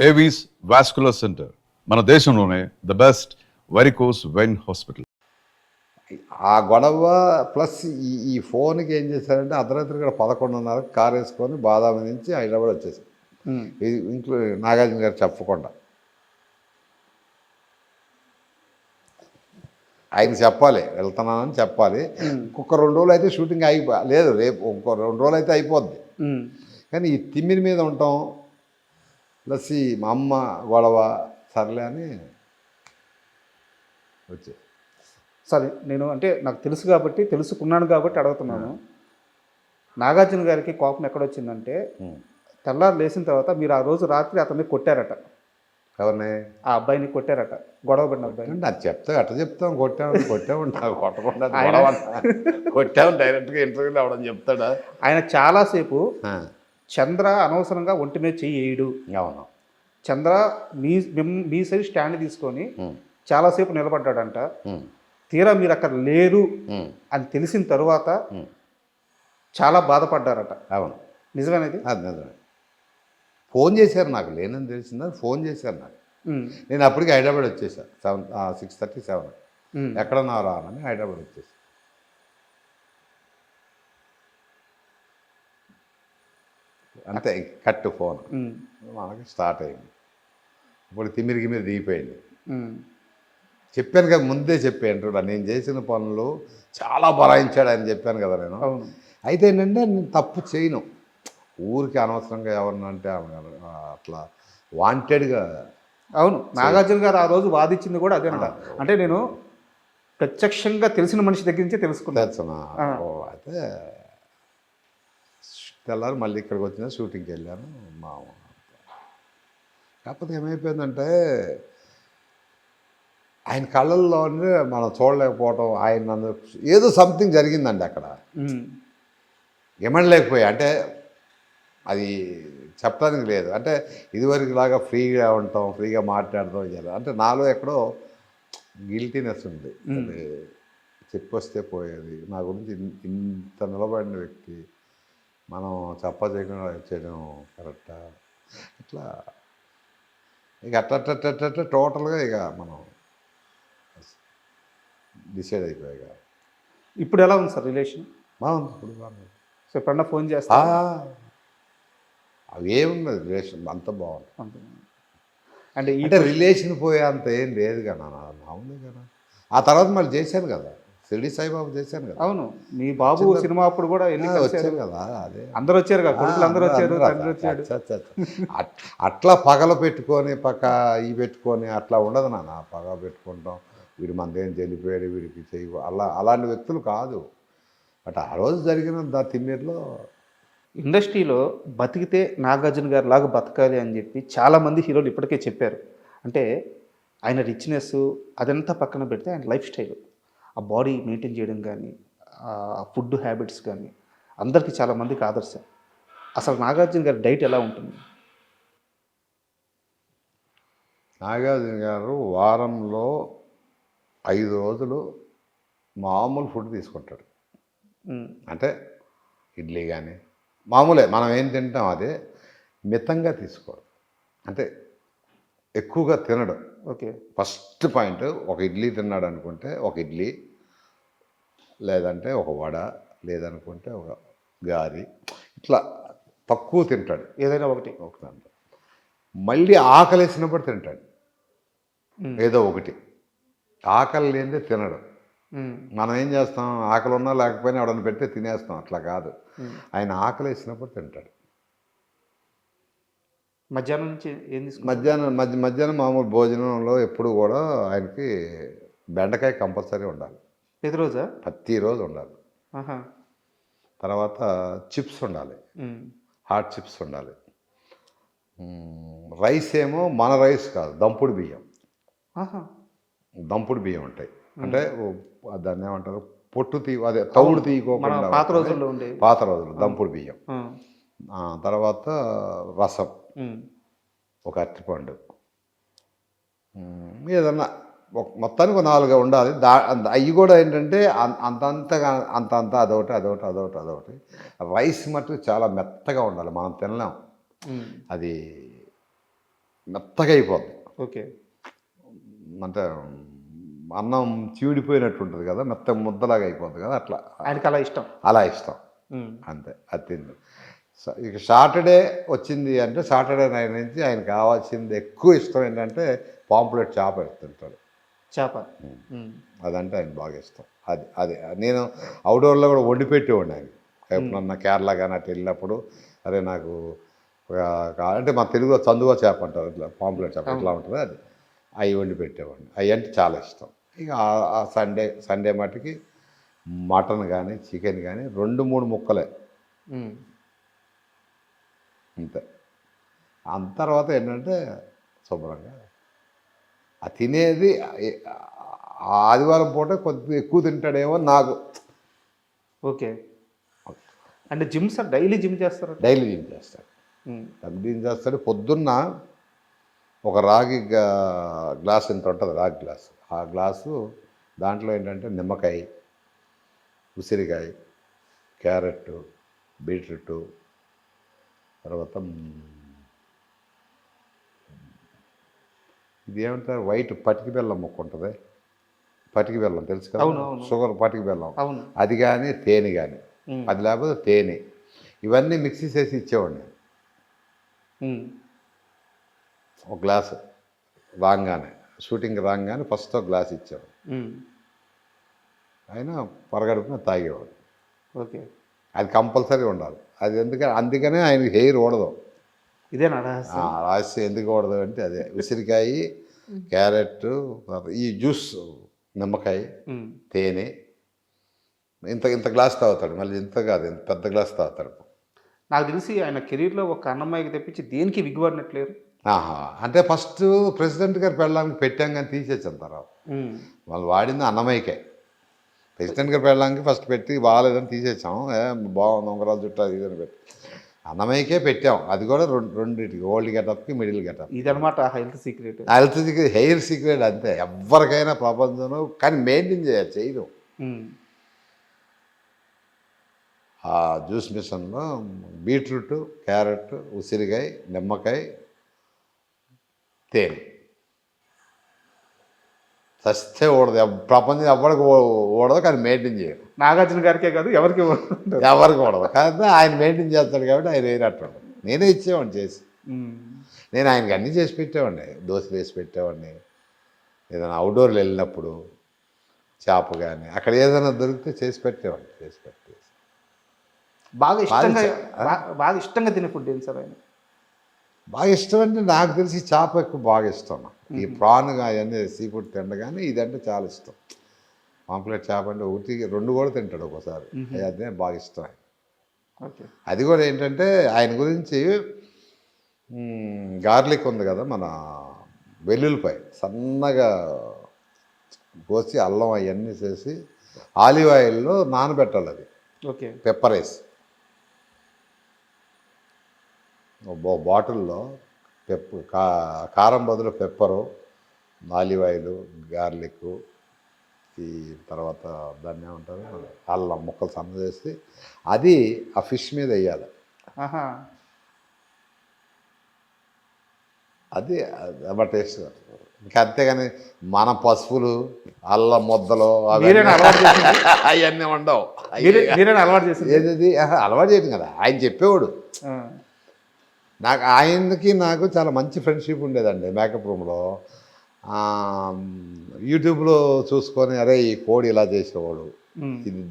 Avis vascular centre మన దేశంలోనే the best varicose vein hospital. ఆ గొడవ ప్లస్ ఈ ఫోన్కి ఏం చేశారంటే అర్ధరాత్రి కూడా 11:30 కారు వేసుకొని బాదామి నుంచి హైదరాబాద్ వచ్చేసారు. ఇది ఇంట్లో నాగార్జున గారు చెప్పకుండా ఆయన చెప్పాలి, వెళ్తున్నానని చెప్పాలి. ఇంకొక 2 రోజులు అయితే షూటింగ్ లేదు, రేపు ఇంకో 2 రోజులు అయితే అయిపోద్ది. కానీ ఈ తిమ్మిరి మీద ఉంటాం ప్లస్ ఈ మా అమ్మ గొడవ సర్లే అని వచ్చే. సరే, నేను అంటే నాకు తెలుసు కాబట్టి తెలుసుకున్నాను కాబట్టి అడుగుతున్నాను. నాగార్జున గారికి కోపం ఎక్కడొచ్చిందంటే తెల్లారు లేచిన తర్వాత మీరు ఆ రోజు రాత్రి అతన్ని కొట్టారట. ఎవరిని? ఆ అబ్బాయిని కొట్టారట, గొడవ పడిన అబ్బాయిని. అది చెప్తే అట్ట చెప్తాం, కొట్టాము కొట్టకుండా కొట్టాము డైరెక్ట్గా ఇంటర్వ్యూలో అవడం చెప్తాడా? ఆయన చాలాసేపు చంద్ర అనవసరంగా ఒంటి మీద చెయ్యి వేయడు, అవును, చంద్ర మీ సైడ్ స్టాండ్ తీసుకొని చాలాసేపు నిలబడ్డాడంట. తీరా మీరు అక్కడ లేరు అని తెలిసిన తరువాత చాలా బాధపడ్డారట. అవును, నిజమేనది? అది నిజమే. ఫోన్ చేశారు నాకు, లేనని తెలిసిందా, ఫోన్ చేశారు నాకు. నేను అప్పటికి హైదరాబాద్ వచ్చేసాను. 6:37 ఎక్కడన్నా రానని హైదరాబాద్ వచ్చేసాను. అంతే, కట్టు ఫోన్ మనకి స్టార్ట్ అయింది. ఇప్పుడు తిమ్మిరికి మీరు దిగిపోయింది. చెప్పాను కదా, ముందే చెప్పాను నేను చేసిన పనులు చాలా బరాయించాడు అని చెప్పాను కదా నేను. అయితే ఏంటంటే నేను తప్పు చేయను, ఊరికి అనవసరంగా ఎవరినంటే అట్లా వాంటెడ్గా. అవును, నాగార్జున గారు ఆ రోజు వాదించింది కూడా అదేనట. అంటే నేను ప్రత్యక్షంగా తెలిసిన మనిషి దగ్గర నుంచే తెలుసుకున్నాను. అయితే తెల్లారు మళ్ళీ ఇక్కడికి వచ్చిన షూటింగ్కి వెళ్ళాను. మా కాకపోతే ఏమైపోయిందంటే ఆయన కళ్ళల్లోనే మనం చూడలేకపోవటం, ఆయన నన్ను ఏదో సంథింగ్ జరిగిందండి అక్కడ. ఏమనలేకపోయా, అంటే అది చెప్పడానికి లేదు. అంటే ఇదివరకు లాగా ఫ్రీగా ఉంటాం, ఫ్రీగా మాట్లాడతాం చేయాలి అంటే నాలో ఎక్కడో గిల్టీనెస్ ఉంది. అది చెప్పొస్తే పోయేది. నా గురించి ఇంత నిలబడిన వ్యక్తి మనం చెప్పచేయకుండా చేయడం కరెక్టా? ఇట్లా ఇక అట్ట టోటల్గా ఇక మనం డిసైడ్ అయిపోయాక. ఇప్పుడు ఎలా ఉంది సార్ రిలేషన్? బాగుంది, ఇప్పుడు బాగుంది. సో ఎప్పుడన్నా ఫోన్ చేస్తా? అవి ఏమున్నది, రిలేషన్ అంత బాగుంటుంది. అంటే రిలేషన్ పోయే అంత ఏం లేదు కదా, మామూలు కదా. ఆ తర్వాత మళ్ళీ చేశాను కదా, షిరిడి సాయిబాబు చేశాను కదా. అవును, మీ బాబు సినిమా అప్పుడు కూడా వచ్చాను కదా. అదే అందరూ వచ్చారు కదా, కొడుకులు అందరూ వచ్చారు, తండ్రి వచ్చాడు. అట్లా పగలు పెట్టుకొని పక్క ఈ పెట్టుకొని అట్లా ఉండదు నాన్న. పగ పెట్టుకుంటాం, వీడు మనదేం చెల్లిపోయాడు, వీడికి చెయ్యి అలాంటి వ్యక్తులు కాదు. బట్ ఆ రోజు జరిగిన తిమ్మిరిలో ఇండస్ట్రీలో బతికితే నాగార్జున గారి లాగా బతకాలి అని చెప్పి చాలామంది హీరోలు ఇప్పటికే చెప్పారు. అంటే ఆయన రిచ్నెస్ అదంతా పక్కన పెడితే ఆయన లైఫ్ స్టైల్, ఆ బాడీ మెయింటైన్ చేయడం కానీ, ఫుడ్ హ్యాబిట్స్ కానీ అందరికీ చాలామందికి ఆదర్శం. అసలు నాగార్జున గారి డైట్ ఎలా ఉంటుంది? నాగార్జున గారు వారంలో 5 రోజులు మామూలు ఫుడ్ తీసుకుంటాడు. అంటే ఇడ్లీ కానీ మామూలే, మనం ఏం తింటాం అదే, మితంగా తీసుకోవడం. అంటే ఎక్కువగా తినడం. Okay, first point. ఒక ఇడ్లీ తిన్నాడు అనుకుంటే ఒక ఇడ్లీ, లేదంటే ఒక వడ, లేదనుకుంటే ఒక గారి, ఇట్లా తక్కువ తింటాడు. ఏదైనా ఒకటి దాంట్లో మళ్ళీ ఆకలి వేసినప్పుడు తింటాడు ఏదో ఒకటి. ఆకలి లేనిదే తినడు. మనం ఏం చేస్తాం, ఆకలి ఉన్నా లేకపోయినా ఎవడన్నా పెడితే తినేస్తాం, అట్లా కాదు. ఆయన ఆకలి వేసినప్పుడు తింటాడు. మధ్యాహ్నం నుంచి ఏం తీసుకుంటారు? మధ్యాహ్నం మామూలు భోజనంలో ఎప్పుడు కూడా ఆయనకి బెండకాయ కంపల్సరీ ఉండాలి. ప్రతిరోజు ఉండాలి. తర్వాత చిప్స్ ఉండాలి, హాట్ చిప్స్ ఉండాలి. రైస్ ఏమో మన రైస్ కాదు, దంపుడు బియ్యం. దంపుడు బియ్యం ఉంటాయి, అంటే దాన్ని ఏమంటారు, పొట్టు అదే తౌడు తీయకోకుండా పాత రోజులు దంపుడు బియ్యం. తర్వాత రసం, ఒక అరటిపండు, ఏదన్నా మొత్తానికి 4 ఉండాలి. అవి కూడా ఏంటంటే అంత అదొకటి. రైస్ మట్టుకు చాలా మెత్తగా ఉండాలి, మనం తినలేం. అది మెత్తగా అయిపోద్ది. ఓకే. అంటే అన్నం చీడిపోయినట్టు ఉంటుంది కదా, మెత్త ముద్దలాగా అయిపోద్ది కదా, అట్లా ఆయనకి అలా ఇష్టం. అలా ఇష్టం. ఉమ్. అంతే, అది తింది. ఇక సాటర్డే వచ్చింది అంటే సాటర్డే నైట్ నుంచి ఆయన కావాల్సింది ఎక్కువ ఇష్టం ఏంటంటే పాంప్లెట్ చేప తింటాడు. చేప. అదంటే ఆయన బాగా ఇష్టం. అది అది నేను అవుట్డోర్లో కూడా వండి పెట్టేవాడిని ఆయన. ఎప్పుడన్నా కేరళ కానీ అటు వెళ్ళినప్పుడు, అరే నాకు అంటే మా తెలుగులో చందువ చేప అంటారు, ఇట్లా పాంప్లెట్ చేప ఇట్లా ఉంటుంది, అది అవి వండి పెట్టేవాడిని. అవి అంటే చాలా ఇష్టం. ఇక ఆ సండే మటుకి మటన్ కానీ చికెన్ కానీ 2-3 ముక్కలే అంతే. అంత తర్వాత ఏంటంటే శుభ్రంగా ఆ తినేది ఆదివారం పూట కొద్దిగా ఎక్కువ తింటాడేమో నాకు. ఓకే. అంటే జిమ్ సార్ డైలీ జిమ్ చేస్తారు? డైలీ జిమ్ చేస్తాడు. జిమ్ చేస్తాడు. పొద్దున్న ఒక రాగి గ్లాస్ ఇంత ఉంటుంది, రాగి గ్లాసు. ఆ గ్లాసు దాంట్లో ఏంటంటే నిమ్మకాయ, ఉసిరికాయ, క్యారెట్, బీట్రూట్, తర్వాత ఇది ఏమంటారు వైట్ పటికి బెల్లం ముక్క ఉంటుంది, పటికి బెల్లం తెలుసు కదా, షుగర్ పటికి బెల్లం, అది కానీ తేనె కానీ, అది లేకపోతే తేనె, ఇవన్నీ మిక్సీ చేసి ఇచ్చేవాడిని. ఒక గ్లాసు రాగానే, షూటింగ్ రాగానే ఫస్ట్ ఒక గ్లాస్ ఇచ్చేవాడు. ఆయన పరగడుపున తాగేవాడు. ఓకే. అది కంపల్సరీ ఉండాలి. అది అందుకనే ఆయనకి హెయిర్ ఓడదు. ఇదేనా రహస్యం? ఎందుకు ఓడదు అంటే అదే, ఉసిరికాయ, క్యారెట్, ఈ జ్యూస్, నిమ్మకాయ, తేనె, ఇంత ఇంత గ్లాస్ తాగుతాడు. మళ్ళీ ఇంత కాదు, ఇంత పెద్ద గ్లాస్ తాగుతాడు. నాకు తెలిసి ఆయన కెరీర్లో ఒక అన్నమ్మాయికి తెప్పించి దేనికి విగ్గుపడినట్లేరు. అంటే ఫస్ట్ ప్రెసిడెంట్ గారు పెళ్ళడానికి పెట్టాం కానీ తీసేసాం తర్వాత. వాళ్ళు వాడింది అన్నమయ్యకే. ప్రెసిడెంట్ గారు పెళ్ళడానికి ఫస్ట్ పెట్టి బాగాలేదని తీసేసాం. బాగుంది ఉంగరాలు చుట్టూ అది ఇదని పెట్టి అన్నమయ్యకే పెట్టాం. అది కూడా రెండింటికి, ఓల్డ్ గెటప్కి, మిడిల్ గెటప్. ఇదనమాట health secret. Health secret, hair secret అంతే. ఎవరికైనా ప్రపంచంలో కానీ మెయింటైన్ చేయాలి, చేయదు. ఆ జ్యూస్ మిషన్లో బీట్రూట్, క్యారెట్, ఉసిరికాయ, నిమ్మకాయ, తేనె చస్తే ఓడదు. ప్రపంచం ఎవరికి ఓడదు, కానీ మెయింటైన్ చేయరు. నాగార్జున గారికే కాదు, ఎవరికి ఎవరికి ఓడదు. కానీ ఆయన మెయింటైన్ చేస్తాడు కాబట్టి ఆయన వేరేట్టు. నేనే ఇచ్చేవాడిని చేసి. నేను ఆయనకి అన్నీ చేసి పెట్టేవాడిని. దోశలు వేసి పెట్టేవాడిని. ఏదైనా అవుట్డోర్లు వెళ్ళినప్పుడు చేప కానీ అక్కడ ఏదైనా దొరికితే చేసి పెట్టేవాడిని. చేసి పెట్టేసి బాగా ఇష్టంగా తినే ఫుడ్ ఏంటి సార్ ఆయన? బాగా ఇష్టం అంటే నాకు తెలిసి చేప ఎక్కువ బాగా ఇష్టం. ఈ ప్రాన్ అవన్నీ సీ ఫుడ్ తిండ, కానీ ఇదంటే చాలా ఇష్టం. పాంప్లెట్ చేప అంటే 1-2 కూడా తింటాడు ఒక్కోసారి. అదే బాగా ఇష్టం ఆయన. అది కూడా ఏంటంటే ఆయన గురించి గార్లిక్ ఉంది కదా, మన వెల్లుల్లిపాయ సన్నగా కోసి అల్లం అవన్నీ చేసి ఆలివ్ ఆయిల్లో నానబెట్టాలి. అది పెప్పర్ వేసి బాటిల్లో కారం బదులు పెప్పరు, ఆలివ్ ఆయిల్, గార్లిక్, ఈ తర్వాత దాన్ని ఏమంటారు అల్లం ముక్కలు సన్న చేసి అది ఆ ఫిష్ మీద వేయాలి. అది టేస్ట్. ఇంకా అంతేగాని మన పసుపులు, అల్లం ముద్దలు అవన్నీ ఉండవు. ఏది అలవాటు చేయడం కదా, ఆయన చెప్పేవాడు. నాకు చాలా మంచి ఫ్రెండ్షిప్ ఉండేదండి మేకప్ రూమ్లో. యూట్యూబ్లో చూసుకొని, అరే ఈ కోడి ఇలా చేసేవాడు, ఇది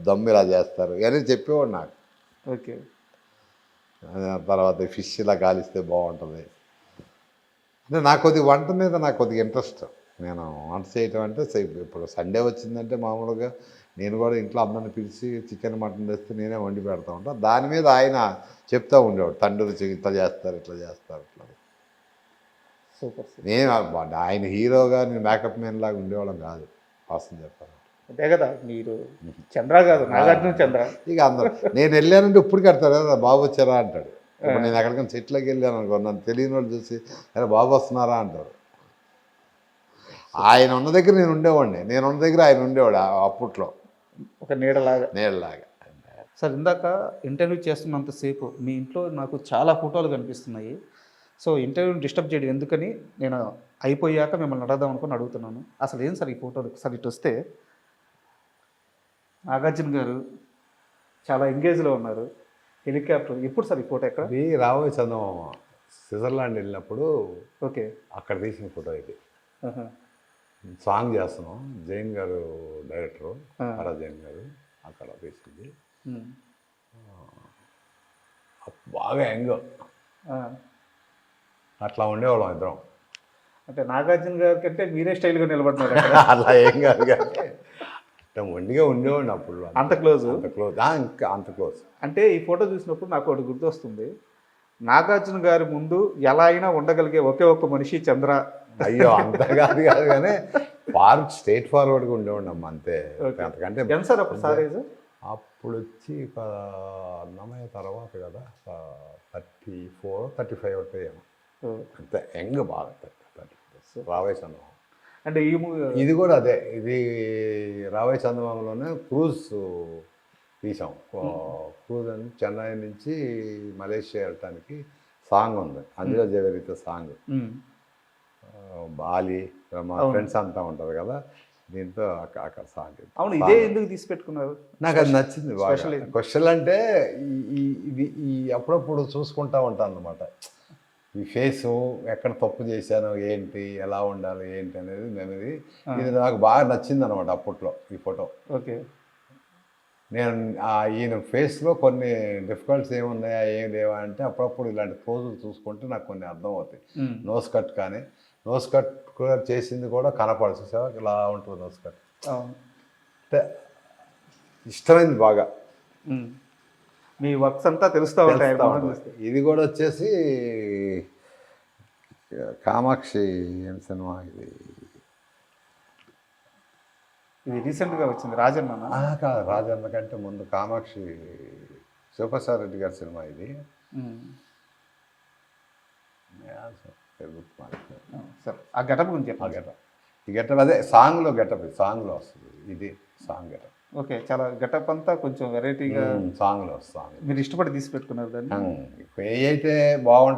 దమ్ ఇలా చేస్తారు అని చెప్పేవాడు నాకు. ఓకే. తర్వాత ఫిష్ ఇలా కాలిస్తే బాగుంటుంది అంటే నాకు కొద్దిగా వంట మీద నాకు కొద్దిగా ఇంట్రెస్ట్. నేను వంట చేయటం అంటే ఇప్పుడు సండే వచ్చిందంటే మామూలుగా నేను కూడా ఇంట్లో అమ్మని పిలిచి చికెన్ మటన్ తెస్తే నేనే వండి పెడతా ఉంటాను. దాని మీద ఆయన చెప్తూ ఉండేవాడు, తండ్రి ఇట్లా చేస్తారు, ఇట్లా చేస్తారు, ఇట్లా. సూపర్. నేను ఆయన హీరోగా నేను మేకప్ మ్యాన్ లాగా ఉండేవాళ్ళం కాదు, వాస్తవం చెప్పాను. అంతే కదా, మీరు చంద్ర కాదు, నాగార్జున చంద్ర. ఇక అందరూ నేను వెళ్ళానంటే ఇప్పుడు కడతాడు కదా, బాబు వచ్చారా అంటాడు. ఇప్పుడు నేను ఎక్కడికైనా చెట్లకి వెళ్ళాను అనుకో, నన్ను తెలియని వాళ్ళు చూసి అరే బాబు వస్తున్నారా అంటారు. ఆయన ఉన్న దగ్గర నేను ఉండేవాడిని, నేను ఉన్న దగ్గర ఆయన ఉండేవాడు అప్పట్లో, ఒక నీడలాగా. సార్ ఇందాక ఇంటర్వ్యూ చేస్తున్నంతసేపు మీ ఇంట్లో నాకు చాలా ఫోటోలు కనిపిస్తున్నాయి. సో ఇంటర్వ్యూని డిస్టర్బ్ చేయడం ఎందుకని నేను అయిపోయాక మిమ్మల్ని అడగదాం అనుకుని అడుగుతున్నాను. అసలు ఏం సార్ ఈ ఫోటోలు ఒకసారి ఇటు వస్తే నాగార్జున గారు చాలా ఎంగేజ్లో ఉన్నారు. హెలికాప్టర్ ఎప్పుడు సార్ ఈ ఫోటో ఎక్కడ? ఇది రాబోయే చందమామ స్విట్జర్లాండ్ వెళ్ళినప్పుడు ఓకే. అక్కడ తీసిన ఫోటో ఇది. ఆహా. సాంగ్ చేస్తున్నాం, జైన్ గారు డైరెక్టరు, హరా జైన్ గారు అక్కడ తీసింది. ఉమ్. బాగా యంగ్, ఆ. అట్లా ఉండేవాళ్ళం ఇద్దరం. అంటే నాగార్జున గారి కంటే మీరే స్టైల్గా నిలబడినారు అక్కడ. అలా ఏం కాదు కానీ అంటే మొండిగా ఉండేవాడిని అప్పుడు. అంత క్లోజ్? అంత క్లోజ్, ఇంకా అంత క్లోజ్. అంటే ఈ ఫోటో చూసినప్పుడు నాకు ఒకటి గుర్తొస్తుంది. నాగార్జున గారి ముందు ఎలా అయినా ఉండగలిగే ఒకే ఒక్క మనిషి చంద్ర. అయ్యో అంత కాదు కానీ స్ట్రైట్ ఫార్వర్డ్గా ఉండేవాడిని అమ్మ, అంతే. అంతకంటే ఎంత సార్ అప్పుడు సార్ ఏజ్? అప్పుడు వచ్చి అన్నమయ్య తర్వాత కదా 34, 35 అవుతాయేమో, అంతే. యంగ్ బాగా 34. రాబోయే చందమామ అంటే ఈ మూవీ ఇది కూడా అదే. ఇది రాబోయే చందమామలోనే క్రూజ్ తీసాం. క్రూజ్ అని చెన్నై నుంచి మలేషియా వెళ్ళటానికి సాంగ్ ఉంది, అందులో జవేరితో సాంగ్. బాలి మా ఫ్రెండ్స్ అంతా ఉంటారు కదా, దీంతో అక్కడ సాంగ్. అవును, ఇదే ఎందుకు తీసి పెట్టుకున్నారు? నాకు అది నచ్చింది బాగా. క్వశ్చన్ అంటే ఈ అప్పుడప్పుడు చూసుకుంటా ఉంటాను అనమాట. ఈ ఫేసు ఎక్కడ తప్పు చేశాను, ఏంటి, ఎలా ఉండాలి, ఏంటి అనేది మెమరీ. ఇది నాకు బాగా నచ్చింది అనమాట అప్పట్లో ఈ ఫోటో. ఓకే. నేను ఈయన ఫేస్లో కొన్ని డిఫికల్ట్స్ ఏమున్నాయా, ఏం లేవా అంటే అప్పుడప్పుడు ఇలాంటి పోజులు చూసుకుంటే నాకు కొన్ని అర్థం అవుతాయి. నోస్ కట్ కానీ, నోస్ కట్ కూడా చేసింది కూడా కనపడదు, చూసావా ఇలా ఉంటుంది నోస్ కట్. అంటే ఇష్టమైంది బాగా. మీ వర్క్స్ అంతా తెలుస్తూ ఉంటాయి. ఇది కూడా వచ్చేసి కామాక్షి ఏం సినిమా ఇది రీసెంట్గా వచ్చింది, రాజన్న. కాదు, రాజన్న కంటే ముందు కామాక్షి శివప్రసాద్ రెడ్డి గారి సినిమా ఇది. సార్ ఆ గెటప్ గురించి చెప్పండి. ఈ గెటప్ అదే సాంగ్లో గెటప్, సాంగ్లో వస్తుంది ఇది సాంగ్ గెటప్. ఓకే, చాలా గెటప్ అంతా కొంచెం వెరైటీగా సాంగ్లో వస్తుంది. మీరు ఇష్టపడి తీసి పెట్టుకున్నారు దాన్ని. ఏ అయితే బాగుంటుంది